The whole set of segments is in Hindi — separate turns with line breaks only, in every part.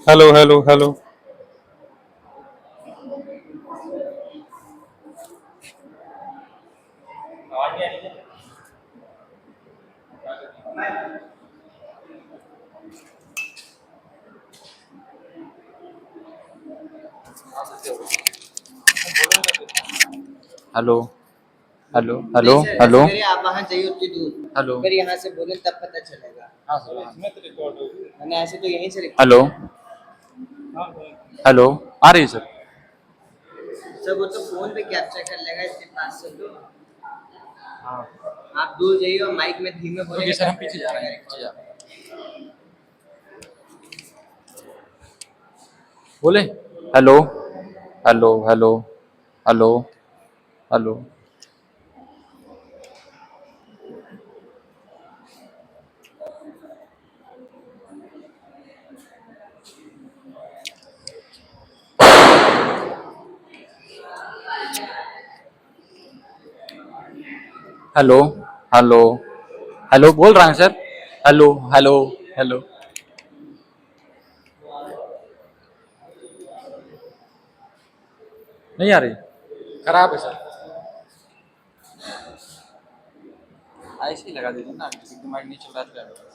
Hello hello hello.
Hello hello hello
नहीं सर,
हेलो
ऐसे करिए, आप वहाँ जाइए उतनी दूर,
हेलो।
फिर यहाँ से बोले तब पता चलेगा।
हाँ सर, इसमें तो रिकॉर्ड होगी।
वरना ऐसे तो यहीं से
हेलो हेलो, आ रही है सर।
सर वो तो फोन पे कैप्चर कर लेगा, इसके पास से तो
हाँ
आप दूर जाइए और माइक में धीमे
ओके
बोलेंगे
सर, हम
तब
पीछे
पता
जा रहे
चलेगा
हैं, पीछे जा
रिकॉर्ड।
रहे हैं। बोले hello hello hello hello hello. Hello hello hello, बोल रहे हैं सर। Hello hello hello. नहीं आ रही, खराब है सर। ऐसे ही लगा दीजिए ना, दिमाग नहीं चल रहा था।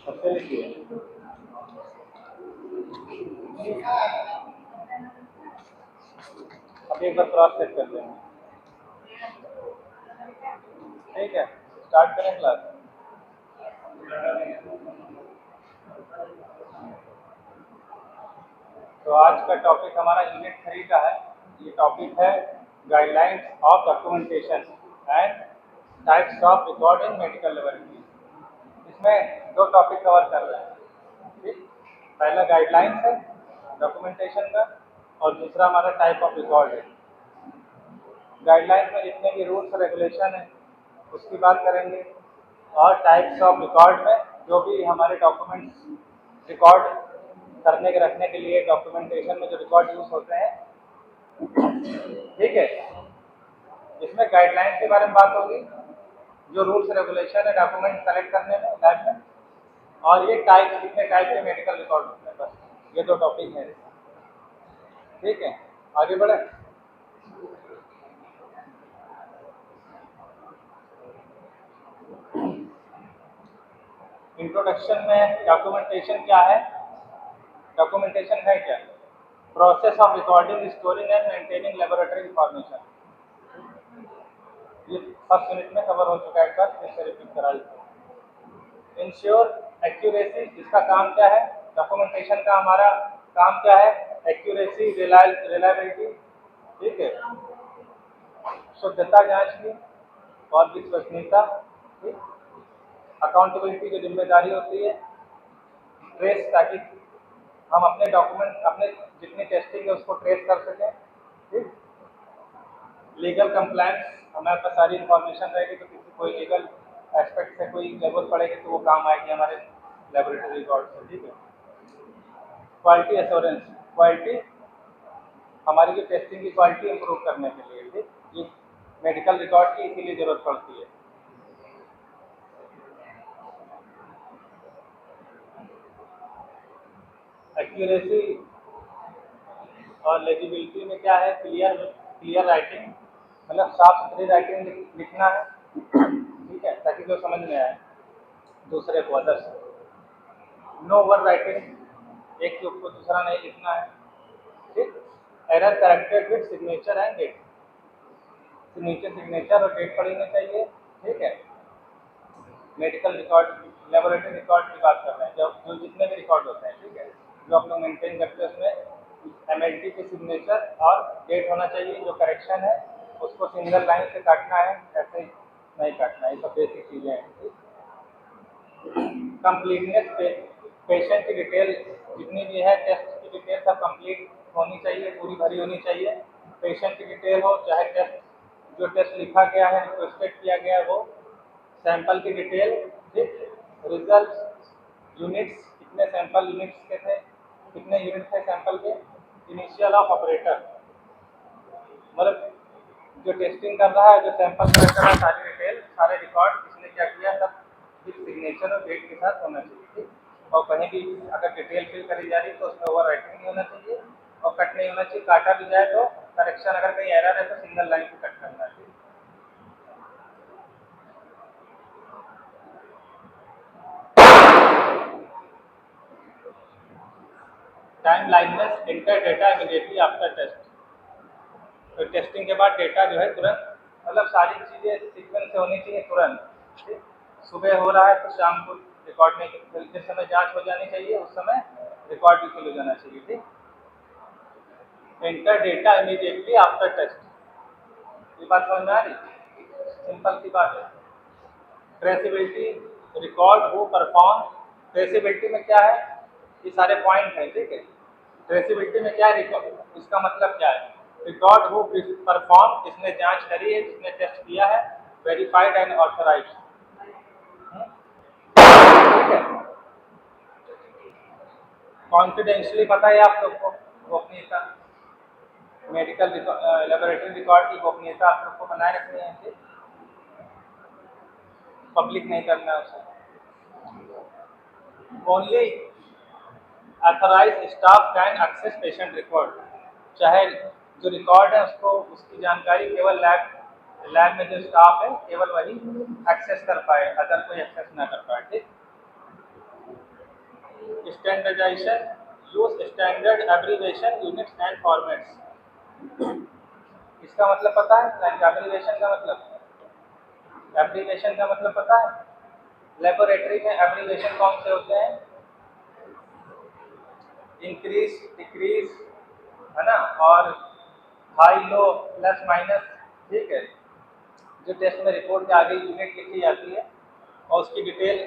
फैसिलिटी है। अब एक बार क्रॉस चेक कर लेंगे। ठीक है, स्टार्ट करें क्लास। तो आज का टॉपिक हमारा यूनिट 3 का है। ये टॉपिक है guidelines of documentation and types of record in medical laboratory. इसमें दो टॉपिक कवर कर रहे हैं। ठीक, पहला गाइडलाइंस है डॉक्यूमेंटेशन का और दूसरा हमारा टाइप ऑफ रिकॉर्ड है। गाइडलाइंस में जितने भी रूल्स रेगुलेशन है उसकी बात करेंगे और टाइप्स ऑफ रिकॉर्ड में जो भी हमारे डॉक्यूमेंट्स रिकॉर्ड करने के रखने के लिए डॉक्यूमेंटेशन में जो रिकॉर्ड यूज होते हैं। ठीक है, इसमें गाइडलाइंस के बारे में बात होगी, जो रूल्स रेगुलेशन है डॉक्यूमेंट कलेक्ट करने में लैब में, और ये टाइप कितने टाइप के मेडिकल रिकॉर्ड होते हैं। बस ये दो टॉपिक हैं। ठीक है, आगे बढ़े। इंट्रोडक्शन में डॉक्यूमेंटेशन क्या है? डॉक्यूमेंटेशन है क्या? Process of recording, storing and maintaining laboratory information. ये फर्स्ट यूनिट में कवर हो चुका है, एक बार फिर से रिपीट करा देते हैं। इंश्योर एक्यूरेसी, इसका काम क्या है? डॉक्यूमेंटेशन का हमारा काम क्या है? Accuracy, reliability. ठीक है, शुद्धता जांच की और विश्वसनीयता। ठीक, अकाउंटेबिलिटी की जिम्मेदारी होती है। ट्रेस, ताकि हम अपने डॉक्यूमेंट अपने जितनी टेस्टिंग है उसको ट्रेस कर सकें। ठीक, लीगल कंप्लायंस, हमारे पास सारी इंफॉर्मेशन रहेगी तो किसी कोई लीगल एस्पेक्ट से कोई जरूरत पड़ेगी तो वो काम आएगी हमारे लेबोरेटरी रिकॉर्ड से। ठीक है, क्वालिटी एश्योरेंस, क्वालिटी हमारी जो टेस्टिंग की क्वालिटी इंप्रूव करने के लिए। ठीक, ये मेडिकल रिकॉर्ड की इसीलिए जरूरत पड़ती है। एक्यूरेसी और लेजिबिलिटी में क्या है? क्लियर राइटिंग, मतलब साफ सुथरी राइटिंग लिखना है। ठीक है, ताकि जो समझ में आए दूसरे को, अदर्स। नो ओवर राइटिंग, एक के ऊपर दूसरा नहीं लिखना है। ठीक, error corrected with signature and date, नीचे सिग्नेचर और डेट पड़ी होनी चाहिए। ठीक है, मेडिकल रिकॉर्ड, लेबोरेटरी रिकॉर्ड की बात कर रहे हैं, जब जो जितने भी रिकॉर्ड होते हैं। ठीक है, जो आप लोग मेंटेन करते हैं उसमें एमएलटी की सिग्नेचर और डेट होना चाहिए। जो करेक्शन है उसको सिंगल लाइन से काटना है, ऐसे नहीं काटना है। ये सब बेसिक चीज़ें हैं। कंप्लीटनेस, पेशेंट की डिटेल जितनी भी है, टेस्ट की डिटेल सब कंप्लीट होनी चाहिए, पूरी भरी होनी चाहिए। पेशेंट की डिटेल हो चाहे टेस्ट जो टेस्ट लिखा गया है, रिक्वेस्टेड किया गया है वो, सैंपल की डिटेल। ठीक, रिजल्ट, यूनिट्स, कितने सैंपल यूनिट्स के थे, कितने यूनिट थे सैंपल के, इनिशियल ऑफ ऑपरेटर, मतलब जो टेस्टिंग कर रहा है, जो सैंपल कलेक्ट कर रहा है, सारी डिटेल, सारे रिकॉर्ड किसने क्या किया, सब सिग्नेचर और डेट के साथ होना चाहिए। ठीक, और कहीं भी अगर डिटेल फिल करी जा रही है तो उसमें ओवर राइटिंग नहीं होना चाहिए और कट नहीं होना चाहिए। काटा भी जाए तो करेक्शन, अगर कहीं एरर है तो सिंगल लाइन पे कट करना चाहिए। Timeliness, enter data immediately after test, तो टेस्टिंग के बाद डेटा जो है तुरंत, मतलब सारी चीज़ें सीक्वेंस से होनी चाहिए तुरंत। ठीक, सुबह हो रहा है तो शाम को रिकॉर्ड नहीं, जिस समय जांच हो जानी चाहिए उस समय रिकॉर्ड भी फिल हो जाना चाहिए। ठीक, enter data immediately after test, ये बात समझ में आ रही? सिंपल सी बात है। Traceability, record who perform, traceability में क्या है? ये सारे पॉइंट हैं। ठीक है, ट्रेसिबिलिटी में क्या है? रिकॉर्ड, इसका मतलब क्या है? रिकॉर्ड हु परफॉर्म, किसने जांच करी है, किसने टेस्ट किया है, वेरीफाइड एंड ऑथराइज्ड। ठीक है, कॉन्फिडेंशियली पता है आप लोग को, गोपनीयता, मेडिकल लेबोरेटरी रिकॉर्ड की गोपनीयता आप लोग को बनाए रखनी है। ठीक, पब्लिक नहीं करना है उसे। Only authorised staff can access patient record, चाहे जो रिकॉर्ड है उसको, उसकी जानकारी केवल लैब में जो स्टाफ है केवल वही एक्सेस कर पाए, अदर कोई एक्सेस ना कर पाए। ठीक, standardisation, use standard abbreviation units and formats. इसका मतलब पता है? एब्रीविएशन का मतलब, एब्रीविएशन का मतलब पता है? लेबोरेटरी में एब्रीविएशन कौन से होते हैं? इंक्रीज, डिक्रीज, है ना, और हाई लो, प्लस माइनस, ठीक है। जो टेस्ट में रिपोर्ट के आगे यूनिट लिखी जाती है और उसकी डिटेल,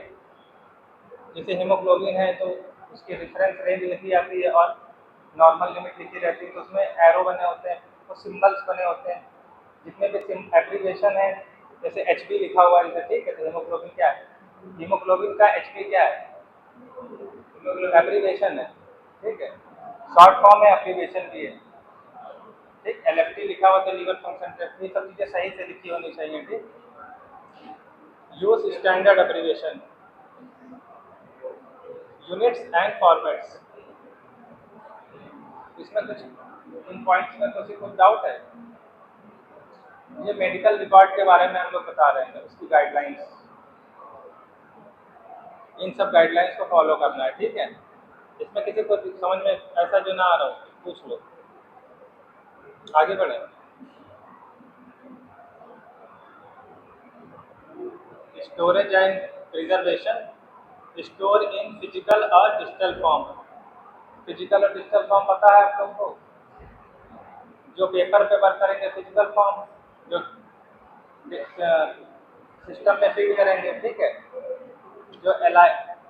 जैसे हीमोग्लोबिन है तो उसकी रेफरेंस रेंज लिखी जाती है और नॉर्मल लिमिट लिखी रहती है, तो उसमें एरो बने होते हैं, तो सिंबल्स बने होते हैं। जितने भी एप्लीकेशन है, जैसे HB लिखा हुआ है, ठीक है, तो हीमोग्लोबिन क्या है? हीमोग्लोबिन का HB क्या है? एब्रीविएशन है, ठीक है, शॉर्ट फॉर्म है, एब्रीविएशन भी है, ठीक। LFT लिखा हुआ तो लीवर फंक्शन टेस्ट, ये सब चीजें सही से लिखी होनी चाहिए, ठीक। Use standard abbreviation units and formats. इसमें कुछ इन पॉइंट्स में कुछ डाउट है? ये मेडिकल रिकॉर्ड के बारे में हम लोग बता रहे हैं, उसकी गाइडलाइंस, इन सब गाइडलाइंस को फॉलो करना है, ठीक है। इसमें किसी को समझ में ऐसा जो ना आ रहा हो पूछ लो, आगे बढ़े। Storage and preservation, store in physical और डिजिटल फॉर्म। फिजिकल और डिजिटल फॉर्म पता है आप लोग को? जो पेपर पे वर्क करेंगे फिजिकल फॉर्म, जो सिस्टम में फीड करेंगे, ठीक है, जो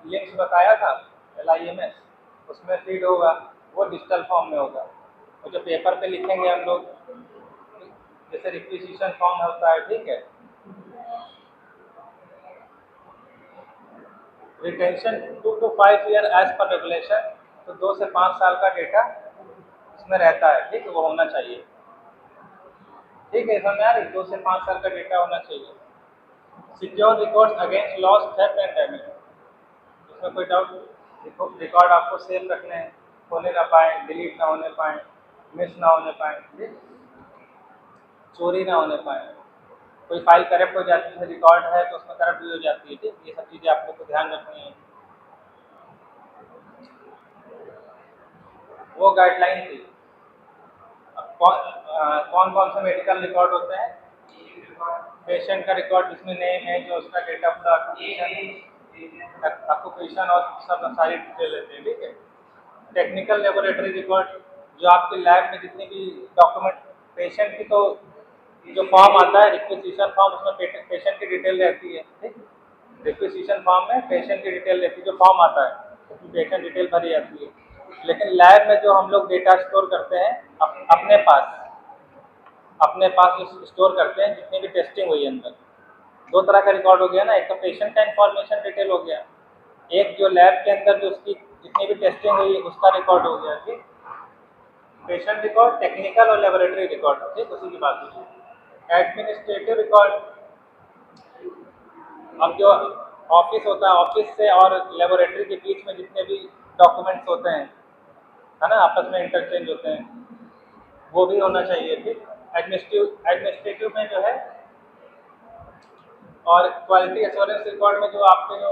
लिंक्स बताया था LIMS, उसमें फीड होगा, वो डिजिटल फॉर्म में होगा। और जो पेपर पे लिखेंगे हम लोग, जैसे रिक्विजिशन फॉर्म होता है, ठीक है। Retention 2 to 5 year as per regulation, तो 2 से 5 साल का डेटा इसमें रहता है, ठीक है, वो होना चाहिए, ठीक है, समझ आ रही? 2 से 5 साल का डेटा होना चाहिए। Secure records against loss, theft and damage, इसमें कोई डाउट? रिकॉर्ड आपको सेव रखने हैं, खोने ना पाए, डिलीट ना होने पाए, मिस ना होने पाए, ठीक, चोरी ना होने पाए। कोई फाइल करप्ट हो जाती है, रिकॉर्ड है तो उसमें करप्ट भी हो जाती है, ठीक, ये सब चीज़ें आप लोग को ध्यान रखनी है। वो गाइडलाइन थी। अब कौन कौन से मेडिकल रिकॉर्ड होते हैं? पेशेंट का रिकॉर्ड जिसमें नेम है, जो उसका डेट ऑफ ऑक्यूपेशन और सब सारी डिटेल रहती है, ठीक है। टेक्निकल लेबोरेटरी रिकॉर्ड, जो आपके लैब में जितनी भी डॉक्यूमेंट, पेशेंट की तो जो फॉर्म आता है रिक्वेजिशन फॉर्म, उसमें पेशेंट की डिटेल रहती है, ठीक। रिक्वेजिशन फॉर्म में पेशेंट की डिटेल रहती है, जो फॉर्म आता है उसमें पेशेंट डिटेल भरी जाती है। लेकिन लैब में जो हम लोग डेटा स्टोर करते हैं अपने पास जो स्टोर करते हैं, जितनी भी टेस्टिंग हुई है अंदर, दो तरह का रिकॉर्ड हो गया ना, एक तो पेशेंट का इंफॉर्मेशन डिटेल हो गया, एक जो लैब के अंदर जो उसकी जितनी भी टेस्टिंग हुई है उसका रिकॉर्ड हो गया, ठीक। पेशेंट रिकॉर्ड, टेक्निकल और लेबोरेटरी रिकॉर्ड, ठीक, उसी की बात होगी। एडमिनिस्ट्रेटिव रिकॉर्ड, अब जो ऑफिस होता है, ऑफिस से और लेबोरेटरी के बीच में जितने भी डॉक्यूमेंट्स होते हैं, है ना, आपस में इंटरचेंज होते हैं, वो भी होना चाहिए, ठीक। एडमिनिस्ट्रेटिव में जो है, और क्वालिटी एश्योरेंस रिकॉर्ड में जो आपके जो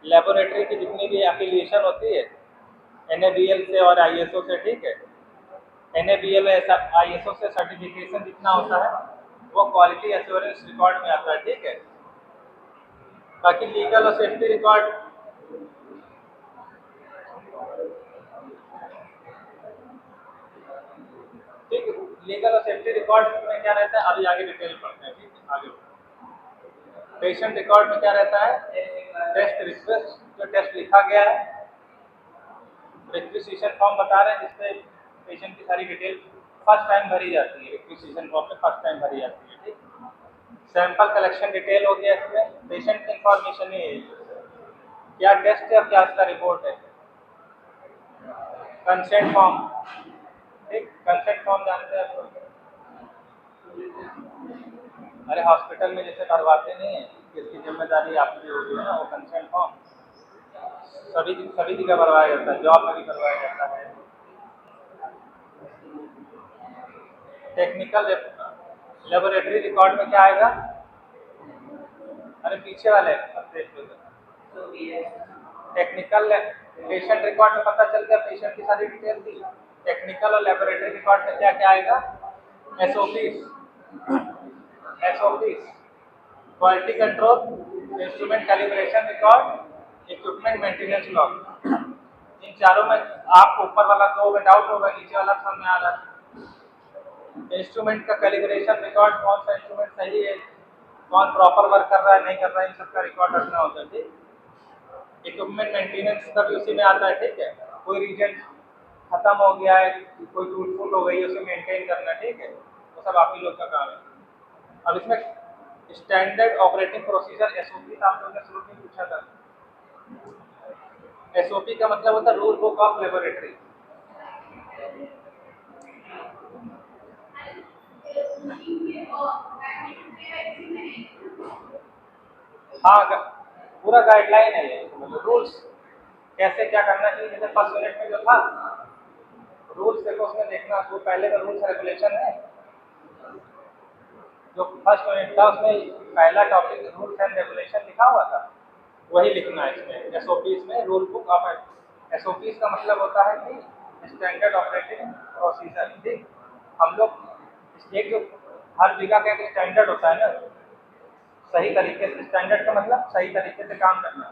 लेबोरेटरी की जितनी भी एफिलिएशन होती है NABL से और ISO से, ठीक है, NABL ISO से सर्टिफिकेशन जितना होता है वो क्वालिटी एश्योरेंस रिकॉर्ड में आता है, ठीक है। बाकी लीगल और सेफ्टी रिकॉर्ड, ठीक है, लीगल और सेफ्टी रिकॉर्ड में क्या रहता है, अभी आगे डिटेल पढ़ते हैं, ठीक है, आगे। पेशेंट रिकॉर्ड में क्या रहता है? टेस्ट रिक्वेस्ट, जो टेस्ट लिखा गया है, रिक्वेजिशन फॉर्म बता रहे हैं जिसमें पेशेंट की सारी डिटेल फर्स्ट टाइम भरी जाती है, रिक्वेजिशन फॉर्म में फर्स्ट टाइम भरी जाती है, ठीक। सैंपल कलेक्शन डिटेल हो गया, इसमें पेशेंट की इंफॉर्मेशन ही है, क्या टेस्ट है और क्या इसका रिपोर्ट है। कंसेंट फॉर्म, ठीक, कंसेंट फॉर्म जानते हैं आप लोग? अरे हॉस्पिटल में जैसे भरवाते नहीं है, इसकी जिम्मेदारी आपकी होगी, है ना, वो कंसेंट फॉर्म सभी जगह भरवाया जाता है, जॉब में भी भरवाया जाता है। टेक्निकल लेबोरेटरी रिकॉर्ड में क्या आएगा? अरे पीछे वाले अब देख लो, टेक्निकल पेशेंट रिकॉर्ड में पता चल गया, पेशेंट की सारी डिटेल थी। टेक्निकल और लेबोरेटरी रिकॉर्ड में क्या क्या आएगा? SOPs, quality control, instrument calibration record, equipment maintenance log. इन चारों में आपको ऊपर वाला दो में डाउट होगा, नीचे वाला समझ में आ रहा है। इंस्ट्रूमेंट का कैलिब्रेशन रिकॉर्ड, कौन सा इंस्ट्रूमेंट सही है, कौन प्रॉपर वर्क कर रहा है नहीं कर रहा है, इन सब का रिकॉर्ड रखना होता है। ठीक, इक्विपमेंट मेंटेनेंस का भी उसी में आता है। ठीक है, कोई रीजन खत्म हो गया है, कोई टूट फूट हो गई है, उसे मेंटेन करना। ठीक है, वो सब आप ही लोग का काम है। अब इसमें स्टैंडर्ड ऑपरेटिंग प्रोसीजर एसओपी आप लोगों ने शुरू में पूछा था। एसओपी का मतलब होता है रूल बुक ऑफ लेबोरेटरी। हाँ, पूरा गाइडलाइन है ये, मतलब रूल्स कैसे क्या करना चाहिए। जैसे फर्स्ट यूनिट में जो था रूल्स, देखो उसमें देखना, वो पहले का रूल्स रेगुलेशन है। जो फर्स्ट यूनिट था उसमें पहला टॉपिक रूल्स एंड रेगुलेशन लिखा हुआ था, वही लिखना है इसमें। एसओपीज में रूल बुक ऑफ एसओपीज का मतलब होता है कि स्टैंडर्ड ऑपरेटिंग प्रोसीजर। ठीक, हम लोग एक जो हर जगह का एक स्टैंडर्ड होता है ना, सही तरीके से, स्टैंडर्ड का मतलब सही तरीके से काम करना।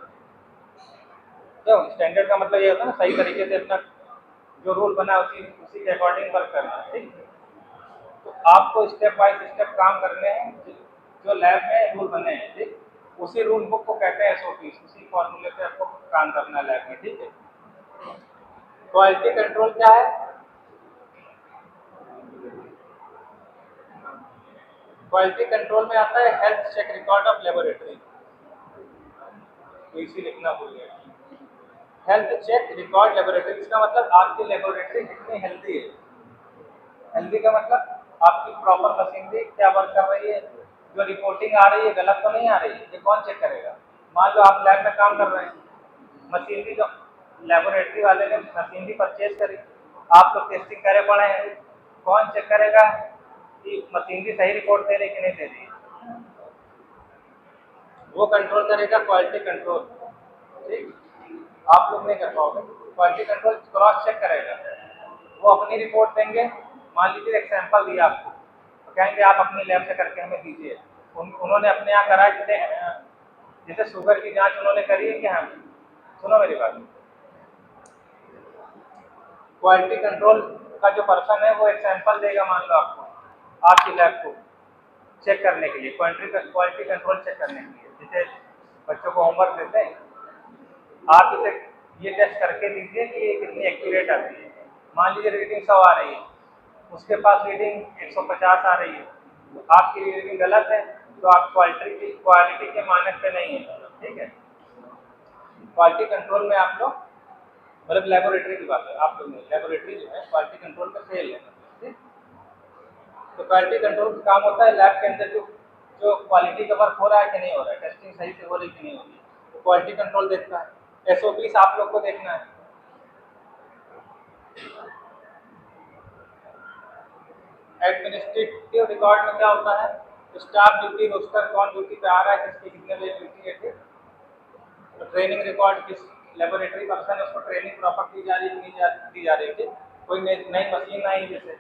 क्यों? स्टैंडर्ड का मतलब ये होता है ना, सही तरीके से अपना जो रूल बना उसी के अकॉर्डिंग वर्क करना। ठीक, तो आपको स्टेप बाय स्टेप काम करने हैं जो लैब में रूल बने हैं। ठीक, उसी रूल बुक को कहते हैं एसओपी, उसी फॉर्मूले पे आपको काम करना है लैब में। ठीक है, क्वालिटी कंट्रोल क्या है? क्वालिटी कंट्रोल में आता है health check record of laboratory. तो इसी लिखना भूल गया, हेल्थ चेक रिकॉर्ड लेबोरेटरी। इसका मतलब आपकी लेबोरेटरी कितनी हेल्दी है। हेल्दी का मतलब आपकी प्रॉपर मशीनरी क्या वर्क कर रही है, जो रिपोर्टिंग आ रही है गलत तो नहीं आ रही है, ये कौन चेक करेगा? मान लो आप लैब में काम कर रहे हैं, मशीनरी जो लेबोरेटरी वाले ने मशीनरी परचेज करी, आप लोग टेस्टिंग करे पड़े हैं, कौन चेक करेगा कि मशीनरी सही रिपोर्ट दे रही कि नहीं दे रही? वो कंट्रोल करेगा क्वालिटी कंट्रोल। ठीक, आप लोग नहीं कर पाओगे। क्वालिटी कंट्रोल क्रॉस चेक करेगा, वो अपनी रिपोर्ट देंगे। मान लीजिए एक सैंपल दिया आपको, तो कहेंगे आप अपनी लैब से करके हमें दीजिए। उन्होंने अपने यहाँ करा, जैसे जैसे शुगर की जांच उन्होंने करी है कि हाँ, सुनो मेरी बात, क्वालिटी कंट्रोल का जो पर्सन है वो एक सैंपल देगा, मान लो आपको, आपकी लैब को चेक करने के लिए, क्वालिटी कंट्रोल चेक करने के लिए। जैसे बच्चों को होमवर्क देते हैं, आप इसे ये टेस्ट करके दीजिए कि ये कितनी एक्यूरेट आती है। मान लीजिए रीडिंग 100 आ रही है, उसके पास रीडिंग 150 आ रही है, तो आपकी रीडिंग गलत है, तो आप क्वालिटी के मानक पे नहीं है। ठीक है, क्वालिटी कंट्रोल में आप लोग, मतलब लेबोरेटरी की बात है, आप लोग लेबोरेटरी जो है क्वालिटी कंट्रोल में फेल है। ठीक, तो क्वालिटी कंट्रोल का काम होता है लैब के अंदर जो जो क्वालिटी का वर्क हो रहा है कि नहीं हो रहा है, टेस्टिंग सही से हो रही कि नहीं हो रही, तो क्वालिटी कंट्रोल देखता है। एसओपीस आप लोग को देखना है। एडमिनिस्ट्रेटिव रिकॉर्ड में क्या होता है? स्टाफ ड्यूटी रोस्टर, कौन ड्यूटी पे आ रहा है, किसकी कितने बजे ड्यूटी है। ठीक, तो ट्रेनिंग रिकॉर्ड, किस लेबोरेटरी पर्सन है उसको ट्रेनिंग प्रॉपर दी जा रही है कि नहीं दी जा रही है। ठीक, कोई नई मशीन आई, जैसे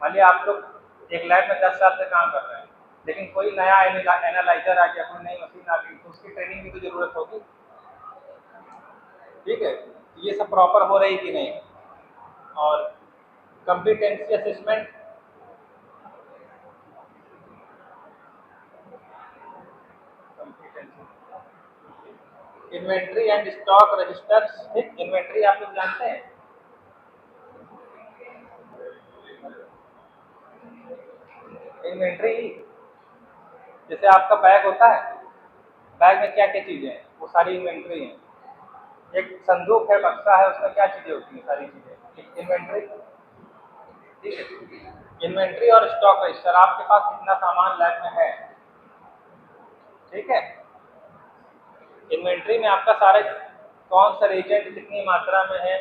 मान लिया आप लोग एक लैब में 10 साल से काम कर रहे हैं, लेकिन कोई नया एनालाइजर आ गया, कोई नई मशीन आ गई, तो उसकी ट्रेनिंग की तो जरूरत होगी। ठीक है, ये सब प्रॉपर हो रही कि नहीं। और competency assessment, inventory and stock registers. ठीक, इन्वेंट्री आप लोग जानते हैं, इन्वेंट्री जैसे आपका बैग होता है, बैग में क्या क्या चीज़ें हैं, वो सारी इन्वेंट्री है। एक संदूक है, बक्सा है, उसमें क्या चीज़ें होती हैं, सारी चीज़ें इन्वेंट्री। ठीक है, इन्वेंट्री और स्टॉक रजिस्टर, आपके पास कितना सामान लैब में है। ठीक है, इन्वेंट्री में आपका सारे कौन सा रिएजेंट कितनी मात्रा में है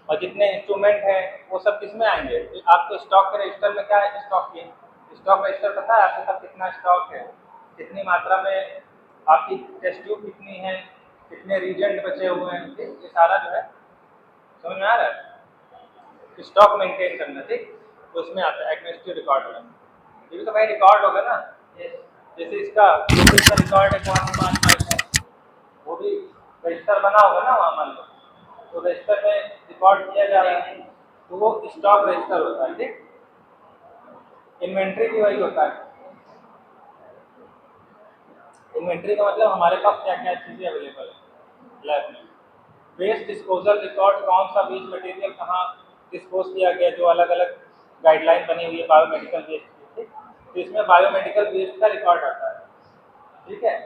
और जितने इंस्ट्रूमेंट हैं वो सब किस में आएंगे। आपके स्टॉक के रजिस्टर में क्या है, स्टॉक की स्टॉक रजिस्टर पता है आपके पास कितना स्टॉक है, कितनी मात्रा में आपकी टेस्ट ट्यूब कितनी है, कितने रीजेंट बचे हुए हैं, ठीक, ये सारा जो है समझ में आ रहा है। स्टॉक मेंटेन करना, ठीक, तो उसमें आता है एडमिनिस्ट्रेटिव रिकॉर्ड में। ये भी तो भाई रिकॉर्ड होगा ना, जैसे इसका प्रोफिट का रिकॉर्ड है 5 है, वो भी रजिस्टर बना होगा ना वहाँ, मान लो तो रजिस्टर में रिकॉर्ड किया जा रहा है, तो वो स्टॉक रजिस्टर होता है, ठीक। इन्वेंट्री भी वही होता है। इन्वेंट्री का मतलब हमारे पास क्या क्या चीज़ें अवेलेबल है लैब में। वेस्ट डिस्पोजल रिकॉर्ड, कौन सा वेस्ट मटेरियल कहाँ डिस्पोज किया गया, जो अलग अलग गाइडलाइन बनी हुई है बायोमेडिकल वेस्ट की, ठीक। तो इसमें बायोमेडिकल वेस्ट का रिकॉर्ड आता है, ठीक है।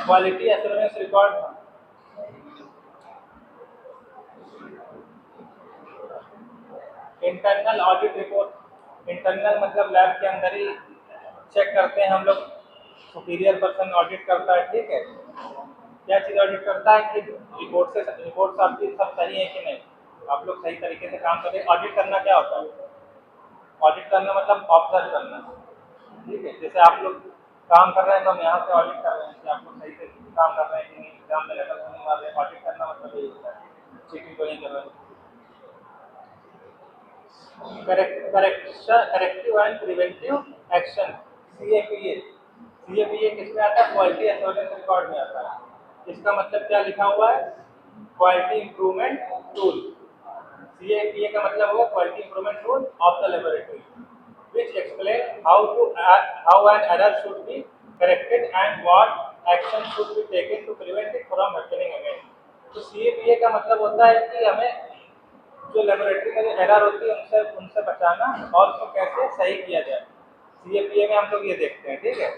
Quality assurance record, internal audit report. Internal मतलब लैब के अंदर ही चेक करते हैं हम लोग, सुपीरियर पर्सन ऑडिट करता है, ठीक है। क्या चीज़ ऑडिट करता है कि रिपोर्ट आपकी सब सही है कि नहीं, आप लोग सही तरीके से काम कर रहे हैं। ऑडिट करना क्या होता है, ऑडिट करना मतलब ऑब्जर्व करना, ठीक है। जैसे आप लोग काम कर रहे हैं तो हम यहाँ से ऑडिट कर रहे हैं कि आप लोग सही से काम कर रहे हैं कि नहीं, एग्जाम में नकल तो नहीं मार रहे हैं। ऑडिट करना मतलब यही होता है, चीटिंग तो नहीं कर रहे हैं। Corrective and preventive action, CAPA। CAPA किसमें आता है, क्वालिटी एश्योरेंस रिकॉर्ड में आता है। इसका मतलब क्या लिखा हुआ है, क्वालिटी इंप्रूवमेंट टूल। CAPA का मतलब हुआ quality improvement tool of the laboratory, which explain how an error should be corrected and what action should be taken to prevent it from happening again। तो CAPA का मतलब होता है कि हमें जो लेबोरेटरी में जो एरर होती है उनसे उनसे बचाना और उसको कैसे सही किया जाए। CAPA में हम लोग ये देखते हैं, ठीक है।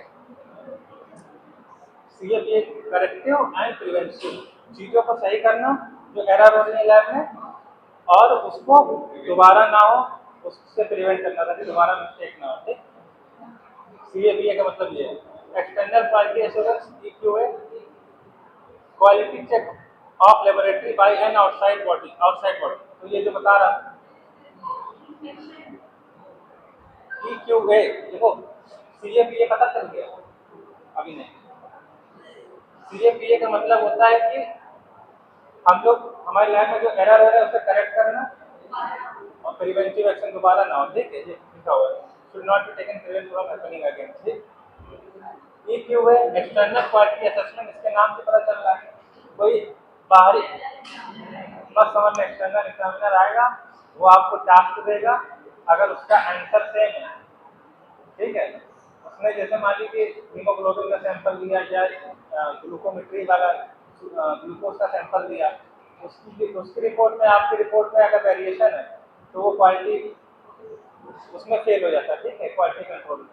CAPA करेक्टिव एंड प्रिवेंटिव, चीज़ों को सही करना जो एरर हो रही है लैब में, और उसको दोबारा ना हो, उससे प्रिवेंट करना ताकि दोबारा मिस्टेक ना हो, ठीक। CAPA का मतलब ये है। External quality assurance, EQA, quality check of laboratory by an outside body. तो ये जो बता रहा EQA, देखो CAPA पता चल गया अभी नहीं। CAPA का मतलब होता है कि हम लोग हमारे लैब में जो एरर हो रहा है उसे करेक्ट करना और प्रिवेंटिव एक्शन दोबारा ना हो, ठीक है। ये लिखा हुआ है, should not be taken prevent from happening again, ठीक। EQA एक्सटर्नल क्वालिटी असेसमेंट, इसके नाम से पता चल रहा है कोई बाहरी, बस समझ में, एक्सटर्नल एग्जामिनर आएगा, वो आपको टास्क देगा, अगर उसका आंसर सेम है, ठीक है। उसने जैसे मान लीजिए हीमोग्लोबिन का सैंपल लिया या ग्लूकोमेट्री वाला ग्लूकोज का सैंपल लिया, उसकी रिपोर्ट में आपकी रिपोर्ट में अगर वेरिएशन है तो वो क्वालिटी उसमें फेल हो जाता है, ठीक है, क्वालिटी कंट्रोल में,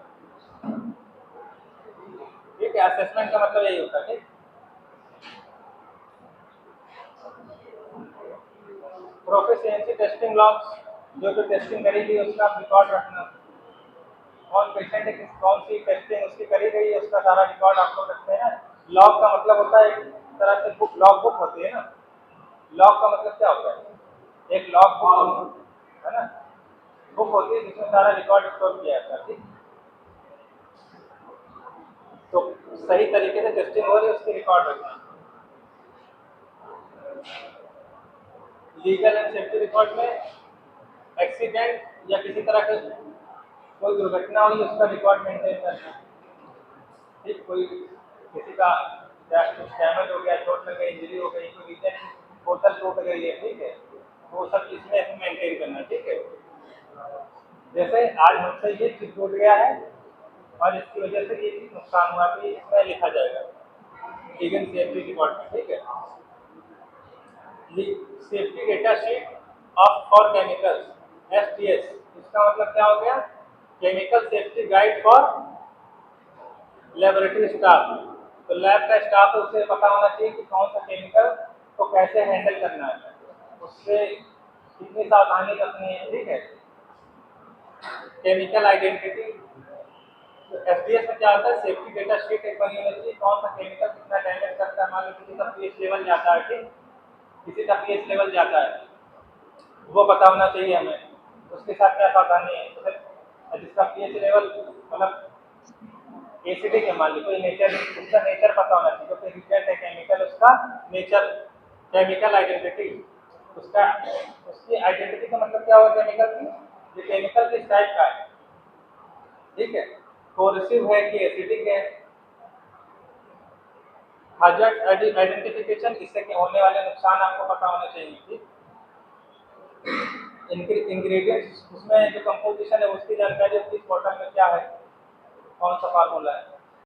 ठीक है। असेसमेंट का मतलब यही होता है, ठीक। प्रोफिशिएंसी टेस्टिंग लॉग्स, जो जो टेस्टिंग करी गई उसका रिकॉर्ड रखना, कौन पेशेंट है, कौन सी टेस्टिंग उसकी करी गई है, उसका सारा रिकॉर्ड आप लोग रखते हैं। लॉग का मतलब होता है एक तरह से बुक, लॉग बुक होती है ना। लॉग का मतलब क्या होता है, एक लॉग बुक है ना, बुक होती है जिसमें सारा रिकॉर्ड स्टोर किया जाता है, ठीक। तो सही तरीके से टेस्टिंग हो रही है उसकी रिकॉर्ड रखना। लीगल एंड सेफ्टी रिकॉर्ड में एक्सीडेंट या किसी तरह का कोई दुर्घटना हुई उसका रिकॉर्ड मेंटेन करना, ठीक। कोई किसी का कुछ डैमेज हो गया, चोट लग गई, इंजरी हो गई, कोई रीजन बोतल टूट गई है, ठीक है, वो सब इसमें मेंटेन करना, ठीक है। जैसे आज हमसे ये चीज टूट गया है और इसकी वजह से ये चीज नुकसान हुआ, तो इसमें लिखा जाएगा लीगल सेफ्टी रिकॉर्ड में, ठीक है। Safety data sheet of for chemicals, STS, इसका मतलब क्या हो गया, chemical safety guide for laboratory staff. तो लैब का स्टाफ है उसे पता होना चाहिए कि कौन सा केमिकल को कैसे हैंडल करना है, उससे कितनी सावधानी रखनी है, ठीक है। केमिकल आइडेंटिटी, STS में क्या होता है, सेफ्टी डेटा शीट एक बनी होनी चाहिए, कौन सा केमिकल कितना डैमेज करता है। मान लो किसी का पीएच लेवल जाता है, ठीक, किसी का पीएच लेवल जाता है, वो पता होना चाहिए हमें, उसके साथ क्या सावधानी है। तो जिसका पीएच लेवल मतलब एसिडिक है, मान लीजिए कोई नेचर, उसका नेचर पता होना चाहिए, तो फिर रिएजेंट है केमिकल, उसका नेचर, केमिकल आइडेंटिटी, उसका, उसकी आइडेंटिटी का मतलब क्या होगा केमिकल की, ये केमिकल किस टाइप का है, ठीक है, कोरेसिव है कि एसिडिक है, hazard आइडेंटिफिकेशन, इससे कि होने वाले नुकसान आपको पता होने चाहिए, ठीक। इंग्रेडिएंट्स, उसमें जो कंपोजिशन है उसकी जानकारी, उसकी बॉटल में क्या है, कौन सा फार्मूला है,